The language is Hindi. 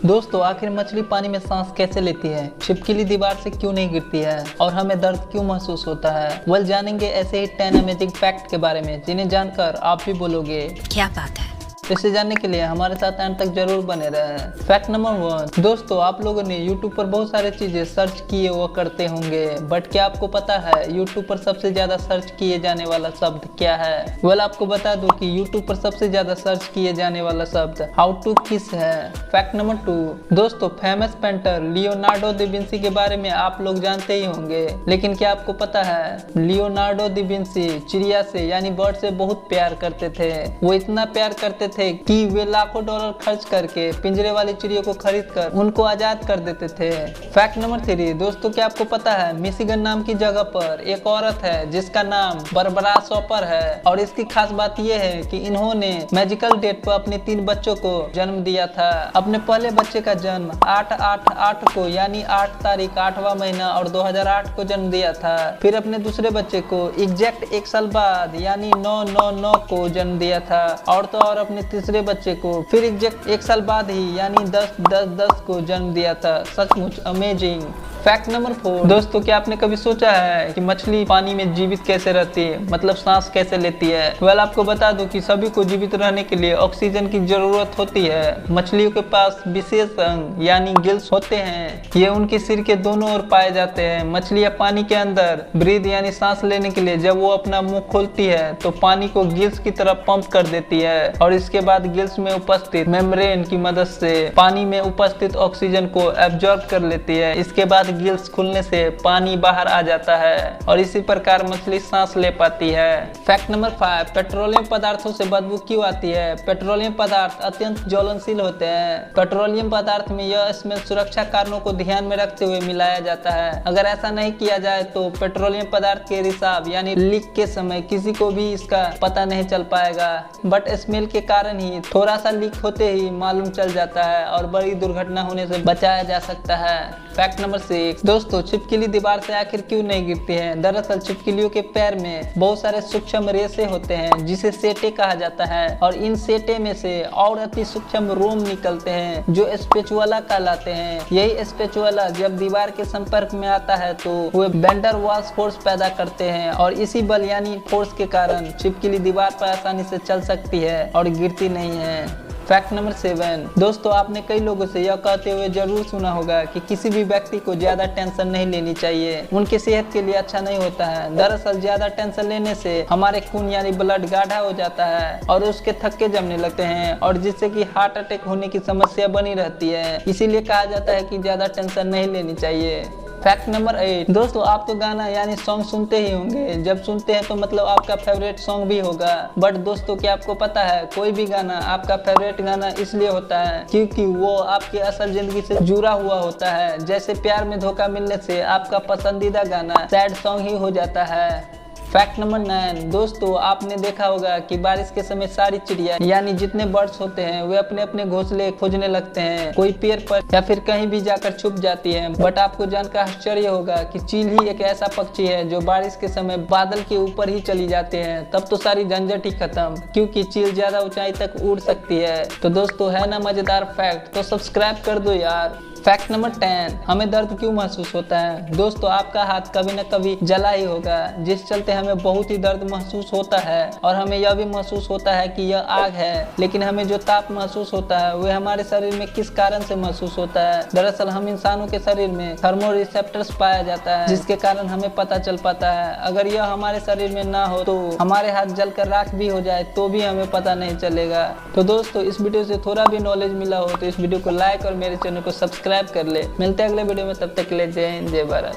दोस्तों आखिर मछली पानी में सांस कैसे लेती है, छिपकली दीवार से क्यों नहीं गिरती है और हमें दर्द क्यों महसूस होता है। वेल जानेंगे ऐसे ही 10 अमेजिंग फैक्ट के बारे में जिन्हें जानकर आप भी बोलोगे क्या बात है। इसे जानने के लिए हमारे साथ अंत तक जरूर बने रहें। फैक्ट नंबर 1, दोस्तों आप लोगों ने YouTube पर बहुत सारे चीजें सर्च किए वो करते होंगे, बट क्या आपको पता है YouTube पर सबसे ज्यादा सर्च किए जाने वाला शब्द क्या है। वेल आपको बता दूं कि YouTube पर सबसे ज्यादा सर्च किए जाने वाला शब्द हाउ टू किस है। फैक्ट नंबर 2, दोस्तों famous painter Leonardo da Vinci के बारे में आप लोग जानते ही होंगे, लेकिन क्या आपको पता है लियोनार्डो दा विंसी चिड़िया से यानी बर्ड से बहुत प्यार करते थे। वो इतना प्यार करते थे कि वे लाखों डॉलर खर्च करके पिंजरे वाली चिड़ियों को खरीदकर उनको आजाद कर देते थे। फैक्ट नंबर 3, दोस्तों क्या आपको पता है मिशिगन नाम की जगह पर एक औरत है जिसका नाम बारबरा शॉपर है, और इसकी खास बात यह है कि इन्होंने मैजिकल डेट पर अपने 3 बच्चों को जन्म दिया था। अपने पहले बच्चे का जन्म 8/8/8 को यानी 8 तारीख 8वां महीना और 2008 को जन्म दिया था। फिर अपने दूसरे बच्चे को एग्जैक्ट 1 साल बाद यानी 9/9/9 को जन्म दिया था, और तो और अपने तीसरे बच्चे को फिर एग्जैक्ट 1 साल बाद ही यानी 10/10/10 को जन्म दिया था। सचमुच अमेजिंग। फैक्ट नंबर 4, दोस्तों क्या आपने कभी सोचा है कि मछली पानी में जीवित कैसे रहती है, मतलब सांस कैसे लेती है। वेल आपको बता दूं कि सभी को जीवित रहने के लिए ऑक्सीजन की जरूरत होती है। मछलियों के पास विशेष अंग यानी गिल्स होते हैं, ये उनके सिर के दोनों ओर पाए जाते हैं। मछलियां पानी के अंदर ब्रीद यानी सांस लेने के लिए जब वो अपना मुंह खोलती है तो पानी को गिल्स की तरफ पंप कर देती है, और इसके बाद गिल्स में उपस्थित मेम्ब्रेन की मदद से पानी में उपस्थित ऑक्सीजन को एब्जॉर्ब कर लेती है। इसके बाद गिल्स खुलने से पानी बाहर आ जाता है और इसी प्रकार मछली सांस ले पाती है। फैक्ट नंबर 5, पेट्रोलियम पदार्थों से बदबू क्यों आती है। पेट्रोलियम पदार्थ अत्यंत ज्वलनशील होते हैं। पेट्रोलियम पदार्थ में यह स्मेल सुरक्षा कारणों को ध्यान में रखते हुए मिलाया जाता है। अगर ऐसा नहीं किया जाए तो पेट्रोलियम पदार्थ के रिसाव यानी लीक के समय किसी को भी इसका पता नहीं चल पाएगा, बट स्मेल के कारण ही थोड़ा सा लीक होते ही मालूम चल जाता है और बड़ी दुर्घटना होने से बचाया जा सकता है। फैक्ट नंबर 6, दोस्तों छिपकली दीवार से आखिर क्यों नहीं गिरती है। दरअसल छिपकलियों के पैर में बहुत सारे सूक्ष्म रेशे होते हैं जिसे सेटे कहा जाता है, और इन सेटे में से और अति सूक्ष्म रोम निकलते हैं जो स्पेचुला कहलाते हैं। यही स्पेचुला जब दीवार के संपर्क में आता है तो वे वेंडर वाल्स फोर्स पैदा करते हैं, और इसी बल यानी फोर्स के कारण छिपकली दीवार पर आसानी से चल सकती है और गिरती नहीं है। फैक्ट नंबर 7, दोस्तों आपने कई लोगों से यह कहते हुए जरूर सुना होगा कि किसी भी व्यक्ति को ज्यादा टेंशन नहीं लेनी चाहिए, उनके सेहत के लिए अच्छा नहीं होता है। दरअसल ज्यादा टेंशन लेने से हमारे खून यानी ब्लड गाढ़ा हो जाता है और उसके थक्के जमने लगते हैं, और जिससे कि हार्ट अटैक होने की समस्या बनी रहती है। इसीलिए कहा जाता है कि ज्यादा टेंशन नहीं लेनी चाहिए। फैक्ट नंबर 8, दोस्तों आप तो गाना यानी सॉन्ग सुनते ही होंगे। जब सुनते हैं तो मतलब आपका फेवरेट सॉन्ग भी होगा, बट दोस्तों क्या आपको पता है कोई भी गाना आपका फेवरेट गाना इसलिए होता है क्योंकि वो आपकी असल जिंदगी से जुड़ा हुआ होता है। जैसे प्यार में धोखा मिलने से आपका पसंदीदा गाना सैड सॉन्ग ही हो जाता है। फैक्ट नंबर 9, दोस्तों आपने देखा होगा कि बारिश के समय सारी चिड़िया यानी जितने बर्ड्स होते हैं वे अपने अपने घोंसले खोजने लगते हैं, कोई पेड़ पर या फिर कहीं भी जाकर छुप जाती है। बट आपको जानकर आश्चर्य होगा कि चील ही एक ऐसा पक्षी है जो बारिश के समय बादल के ऊपर ही चली जाते हैं, तब तो सारी झंझट ही खत्म क्योंकि चील ज्यादा ऊंचाई तक उड़ सकती है। तो दोस्तों है ना मजेदार फैक्ट, तो सब्सक्राइब कर दो यार। फैक्ट नंबर 10, हमें दर्द क्यों महसूस होता है। दोस्तों आपका हाथ कभी न कभी जला ही होगा, जिस चलते हमें बहुत ही दर्द महसूस होता है, और हमें यह भी महसूस होता है कि यह आग है। लेकिन हमें जो ताप महसूस होता है वह हमारे शरीर में किस कारण से महसूस होता है। दरअसल हम इंसानों के शरीर में थर्मो रिसेप्टर्स पाया जाता है, जिसके कारण हमें पता चल पाता है। अगर यह हमारे शरीर में ना हो तो हमारे हाथ जलकर राख भी हो जाए तो भी हमें पता नहीं चलेगा। तो दोस्तों इस वीडियो से थोड़ा भी नॉलेज मिला हो तो इस वीडियो को लाइक और मेरे चैनल को सब्सक्राइब कर ले। मिलते हैं अगले वीडियो में, तब तक के लिए जय हिंद जय भारत।